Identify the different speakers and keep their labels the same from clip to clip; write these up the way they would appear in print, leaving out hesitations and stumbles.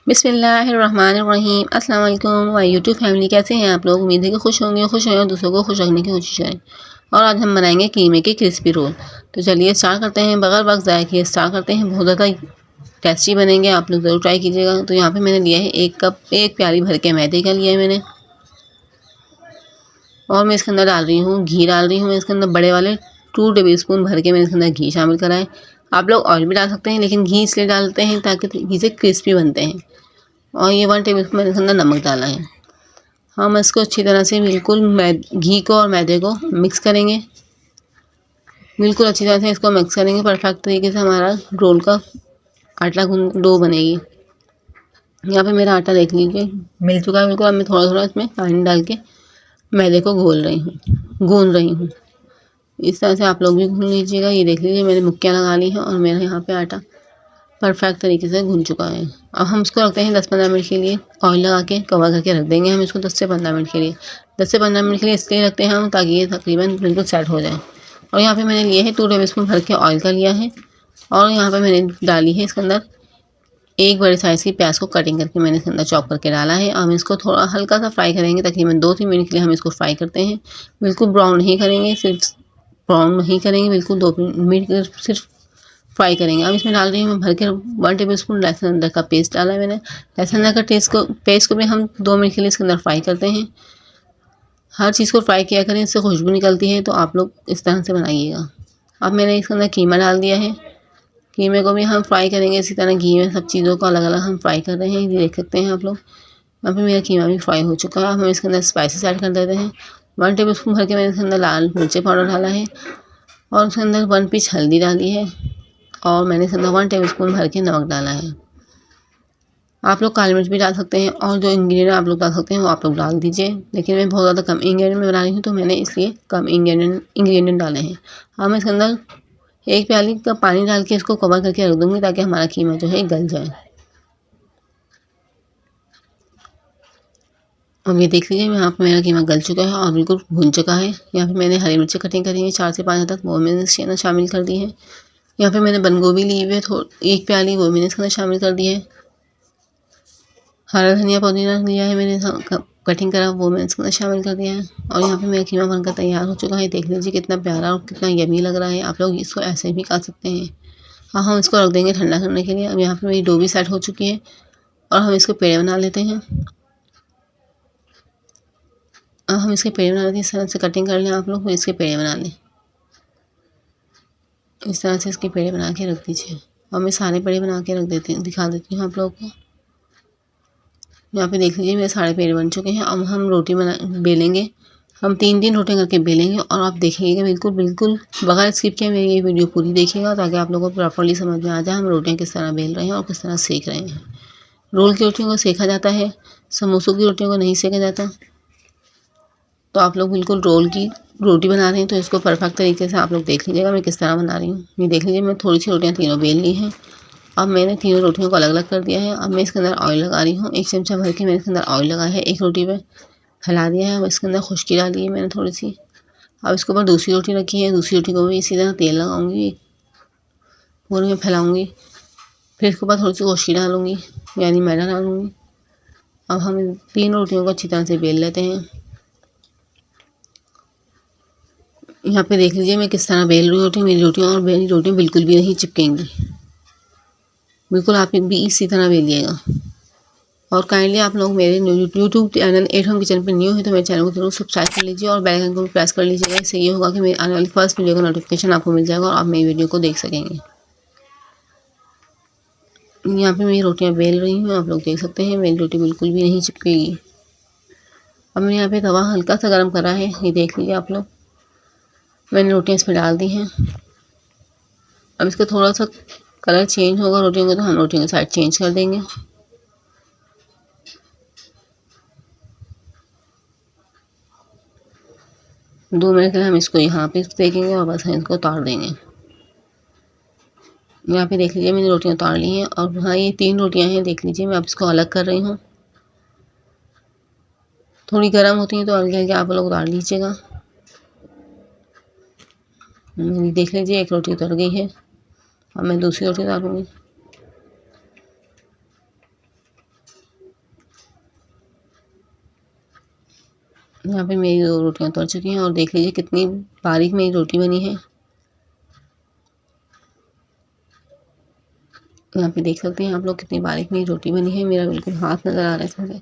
Speaker 1: बिस्मिल्लाहिर्रहमानिर्रहीम। अस्सलाम वालेकुम माय यूट्यूब फैमिली, कैसे हैं आप लोग। उम्मीद है कि खुश होंगे, खुश हों और दूसरों को खुश रखने की कोशिश करें। और आज हम बनाएंगे कीमे के क्रिस्पी रोल। तो चलिए स्टार्ट करते हैं, बगैर वक्त ज़ाया किए स्टार्ट करते हैं। बहुत ज़्यादा टेस्टी बनेंगे, आप लोग ज़रूर ट्राई कीजिएगा। तो यहाँ पे मैंने लिया है 1 प्याली भर के मैदे का लिया है मैंने, और मैं इसके अंदर डाल रही हूँ घी, डाल रही हूँ इसके अंदर बड़े वाले 2 टेबल स्पून भर के मैंने इसके अंदर घी शामिल करा है। आप लोग ऑयल भी डाल सकते हैं, लेकिन घी इसलिए डालते हैं ताकि घी से क्रिस्पी बनते हैं। और ये 1 टेबल स्पून मैंने इसके अंदर नमक डाला है। हम इसको अच्छी तरह से बिल्कुल घी को और मैदे को मिक्स करेंगे, बिल्कुल अच्छी तरह से इसको मिक्स करेंगे। परफेक्ट तरीके से हमारा रोल का आटा डो बनेगी। यहाँ पे मेरा आटा देख लीजिए मिल चुका है बिल्कुल। अब मैं थोड़ा थोड़ा इसमें पानी डाल के मैदे को गूंद रही हूँ। इस तरह से आप लोग भी गूंद लीजिएगा। ये देख लीजिए मैंने मुक्कियाँ लगा ली हैं और मेरा यहाँ पे आटा परफेक्ट तरीके से भुन चुका है। अब हम इसको रखते हैं 10-15 मिनट के लिए, ऑयल लगा के कवर करके रख देंगे हम इसको 10 से 15 मिनट के लिए। 10 से 15 मिनट के लिए इसलिए रखते हैं हम ताकि ये तकरीबन बिल्कुल सेट हो जाए। और यहाँ पे मैंने लिए है 2 टेबल स्पून भर के ऑयल का लिया है, और यहाँ पे मैंने डाली है इसके अंदर 1 बड़े साइज़ की प्याज को कटिंग करके मैंने इसके अंदर चॉप करके डाला है। हम इसको थोड़ा हल्का सा फ्राई करेंगे, तकरीबन 2-3 मिनट के लिए हम इसको फ्राई करते हैं। बिल्कुल ब्राउन नहीं करेंगे, सिर्फ ब्राउन नहीं करेंगे, बिल्कुल 2 मिनट सिर्फ फ्राई करेंगे। अब इसमें डाल रही हूँ भर के 1 टेबल स्पून लहसुन अदरक का पेस्ट डाला है मैंने। लहसुन अदरक का पेस्ट को भी हम 2 मिनट के लिए इसके अंदर फ्राई करते हैं। हर चीज़ को फ्राई किया करें, इससे खुशबू निकलती है, तो आप लोग इस तरह से बनाइएगा। अब मैंने इसके अंदर कीमा डाल दिया है। कीमे को भी हम फ्राई करेंगे इसी तरह घी में। सब चीज़ों को अलग अलग हम फ्राई कर रहे हैं, ये देख सकते हैं आप लोग। यहाँ पे मेरा कीमा भी फ्राई हो चुका है। अब हम इसके अंदर स्पाइसेस ऐड कर देते हैं। 1 टेबल स्पून भर के मैंने इसके अंदर लाल मिर्ची पाउडर डाला है, और उसके अंदर 1 पिंच हल्दी डाली है, और मैंने इसके अंदर 1 टेबल स्पून भर के नमक डाला है। आप लोग काली मिर्च भी डाल सकते हैं, और जो इंग्रेडिएंट आप लोग डाल सकते हैं वो आप लोग डाल दीजिए। लेकिन मैं बहुत ज़्यादा कम इंग्रेडिएंट में बना रही हूँ, तो मैंने इसलिए कम इंग्रेडिएंट डाले हैं। अब मैं इसके अंदर 1 प्याली का पानी डाल के इसको कवर करके रख दूँगी ताकि हमारा कीमा जो है गल जाए। अब ये देख लीजिए यहाँ पे मेरा कीमा गल चुका है और बिल्कुल भुन चुका है। यहाँ पे मैंने हरी मिर्ची कटिंग करी है 4 से 5 तक, वो मैंने शामिल कर दी है। यहाँ पे मैंने बंद गोभी ली हुई है 1 प्याली, वो मैंने इसके अंदर शामिल कर दी है। हरा धनिया पुदीना लिया है मैंने कटिंग करा, वो मैंने इसके अंदर शामिल कर दिया है। और यहाँ पे मेरा कीमा बनकर तैयार हो चुका है। देख लीजिए कितना प्यारा और कितना यमी लग रहा है। आप लोग इसको ऐसे भी खा सकते हैं। अब हम इसको रख देंगे ठंडा करने के लिए। अब यहाँ पे मेरी डो भी सेट हो चुकी है, और हम इसको पेड़े बना लेते हैं। अब हम इसके पेड़े बना लेते हैं। इस तरह से कटिंग कर लें आप लोग, इसके पेड़े बना लें। इस तरह से इसके पेड़े बना के रख दीजिए। और मैं सारे पेड़े बना के रख देती हूँ, दिखा देती हूँ आप लोगों को। यहाँ पे देख लीजिए मेरे सारे पेड़े बन चुके हैं। अब हम रोटी बेलेंगे। हम 3-3 रोटियाँ करके बेलेंगे, और आप देखिएगा बिल्कुल बगैर स्किप किए मेरी ये वीडियो पूरी देखिएगा, ताकि आप लोगों को प्रॉपर्ली समझ में आ जाए हम रोटियाँ किस तरह बेल रहे हैं और किस तरह सेक रहे हैं। रोल की रोटियों को सेका जाता है, समोसों की रोटियों को नहीं सेका जाता। तो आप लोग बिल्कुल रोल की रोटी बना रहे हैं तो इसको परफेक्ट तरीके से आप लोग देख लीजिएगा मैं किस तरह बना रही हूँ। ये देख लीजिए मैं थोड़ी सी रोटियाँ तीनों बेल ली हैं। अब मैंने तीनों रोटियों को अलग अलग कर दिया है। अब मैं इसके अंदर ऑयल लगा रही हूँ। 1 चमचा भर के मैंने इसके अंदर ऑयल लगाया है, एक रोटी पे फैला दिया है। अब इसके अंदर खुशकी डाली है मैंने थोड़ी सी। अब इसके ऊपर दूसरी रोटी रखी है, दूसरी रोटी को भी इसी तरह तेल लगाऊंगी, पूरे में फैलाऊंगी। फिर इसके ऊपर थोड़ी सी खुशकी डालूंगी, यानी मैदा डालूंगी। अब हम 3 रोटियों को अच्छी तरह से बेल लेते हैं। यहाँ पे देख लीजिए मैं किस तरह बेल रही रोटी। मेरी रोटियाँ और मेरी रोटियाँ बिल्कुल भी नहीं चिपकेंगी, बिल्कुल आप भी इसी तरह बेलिएगा। और काइंडली आप लोग मेरे YouTube channel at home kitchen पर न्यू है तो मेरे चैनल को जरूर सब्सक्राइब कर लीजिए, और बेल आइकन को भी प्रेस कर लीजिएगा। इससे ये होगा कि मेरी आने वाली फर्स्ट वीडियो का नोटिफिकेशन आपको मिल जाएगा और आप मेरी वीडियो को देख सकेंगे। यहाँ पे मेरी रोटियाँ बेल रही हूँ, आप लोग देख सकते हैं मेरी रोटी बिल्कुल भी नहीं चिपकेगी। अब मैं यहाँ पे तवा हल्का सा गर्म करा है, ये देख लीजिए आप लोग। मैंने रोटियाँ इसमें डाल दी हैं। अब इसका थोड़ा सा कलर चेंज होगा रोटियों का, तो हम रोटियों की साइड चेंज कर देंगे। दो मिनट के लिए हम इसको यहाँ पे सेकेंगे और बस हम इसको उतार देंगे। यहाँ पे देख लीजिए मैंने रोटियाँ उतार ली हैं, और हाँ ये 3 रोटियाँ हैं, देख लीजिए मैं अब इसको अलग कर रही हूँ। थोड़ी गर्म होती हैं तो हल्के हल्के आप लोग उतार लीजिएगा। देख लीजिए 1 रोटी उतर गई है। अब मैं दूसरी रोटी उतारूँगी। यहाँ पे मेरी 2 रोटियाँ तल चुकी हैं और देख लीजिए कितनी बारीक मेरी रोटी बनी है। यहाँ पे देख सकते हैं आप लोग कितनी बारीक मेरी रोटी बनी है। मेरा बिल्कुल हाथ नज़र आ रहा है इसमें से।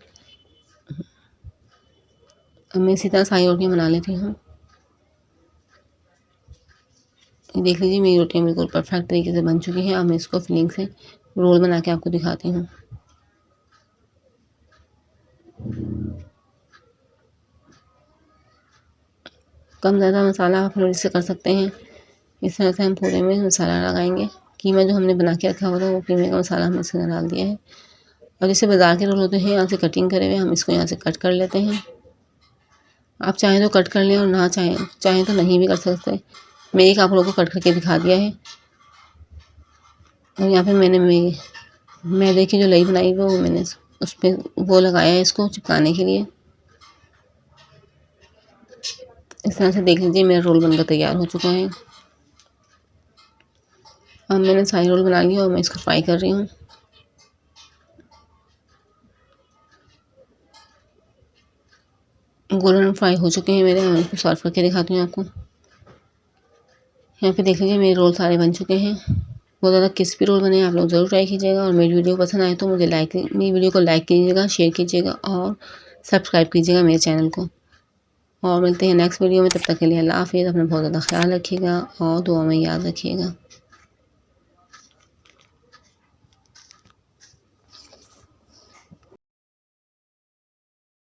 Speaker 1: अब मैं इसी तरह सारी रोटियाँ बना लेती हूँ। देख लीजिए मेरी रोटियाँ बिल्कुल परफेक्ट तरीके से बन चुकी हैं। अब मैं इसको फिलिंग से रोल बना के आपको दिखाती हूँ। कम ज़्यादा मसाला आप लोग इससे कर सकते हैं। इस तरह से हम पूरे में मसाला लगाएंगे। कीमा जो हमने बना के रखा हुआ था वो कीमे का मसाला हमने इसमें डाल दिया है। और जैसे बाज़ार के रोल होते हैं यहाँ से कटिंग करे हुए हम इसको यहाँ से कट कर लेते हैं। आप चाहें तो कट कर लें और ना चाहें तो नहीं भी कर सकते। मैं एक आप लोगों को कट करके दिखा दिया है। और यहाँ पे मैंने मैदे की जो लई बनाई वो मैंने उस पर वो लगाया है इसको चिपकाने के लिए। इस तरह से देख लीजिए मेरा रोल बनकर तैयार हो चुका है। अब मैंने सारी रोल बना लिया और मैं इसको फ्राई कर रही हूँ। गोल्डन फ्राई हो चुके हैं मेरे। मैं इसको सर्व करके दिखाती हूँ आपको। यहाँ पे देख लीजिए मेरे रोल सारे बन चुके हैं। बहुत ज़्यादा क्रिस्पी रोल बने हैं। आप लोग ज़रूर ट्राई कीजिएगा और मेरी वीडियो पसंद आए तो मेरी वीडियो को लाइक कीजिएगा, शेयर कीजिएगा और सब्सक्राइब कीजिएगा मेरे चैनल को। और मिलते हैं नेक्स्ट वीडियो में। तब तक के लिए अल्लाह हाफ़िज़। अपना बहुत ज़्यादा ख्याल रखिएगा और दुआ में याद रखिएगा।